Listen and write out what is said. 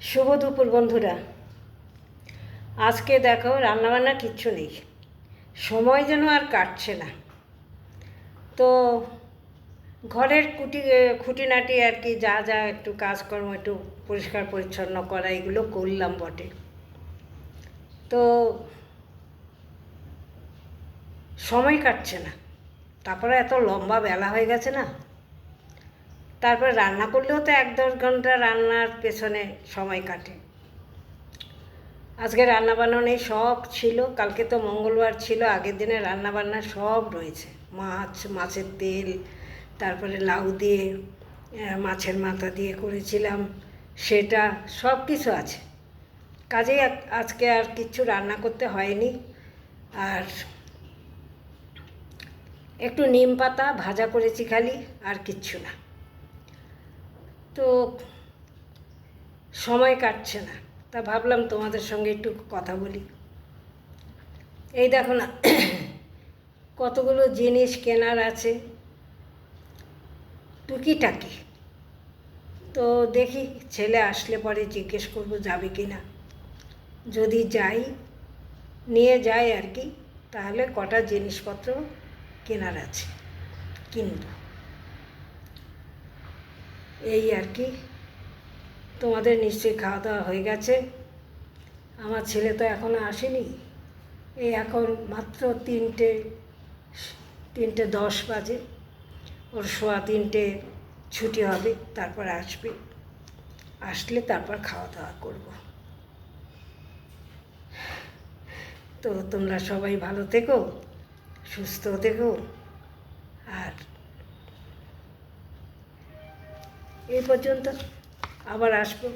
শুভ দুপুর বন্ধুরা। আজকে দেখো রান্নাবান্না কিচ্ছু নেই, সময় যেন আর কাটছে না। তো ঘরের খুঁটিনাটি আর কি, যা যা একটু কাজকর্ম, একটু পরিষ্কার পরিচ্ছন্ন করা, এগুলো করলাম বটে। তো সময় কাটছে না, তারপরে এত লম্বা বেলা হয়ে গেছে না। তারপরে রান্না করলেও তো ১-১০ ঘন্টা রান্নার পেছনে সময় কাটে। আজকে রান্নাবান্না নেই, সব ছিল। কালকে তো মঙ্গলবার ছিল, আগের দিনে রান্নাবান্না সব রয়েছে। মাছের তেল, তারপরে লাউ দিয়ে মাছের মাথা দিয়ে করেছিলাম, সেটা সব কিছু আছে। কাজেই আজকে আর কিচ্ছু রান্না করতে হয়নি। আর একটু নিম পাতা ভাজা করেছি খালি, আর কিচ্ছু না। তো সময় কাটছে না, তা ভাবলাম তোমাদের সঙ্গে একটু কথা বলি। এই দেখো না, কতগুলো জিনিস কেনার আছে টুকিটাকি। তো দেখি ছেলে আসলে পরে জিজ্ঞেস করব যাবে কি না। যদি যাই, নিয়ে যাই আর কি, তাহলে কটা জিনিসপত্র কেনার আছে, কিনব। এই আর কি। তোমাদের নিশ্চয়ই খাওয়া দাওয়া হয়ে গেছে। আমার ছেলে তো এখনও আসেনি। এই এখন মাত্র 3টে 10 বাজে। ওর 3:15 ছুটি হবে, তারপর আসবে। আসলে তারপর খাওয়া দাওয়া করব। তো তোমরা সবাই ভালো থেকো, সুস্থ থেকো। আর এই পর্যন্ত, আবার আসবো।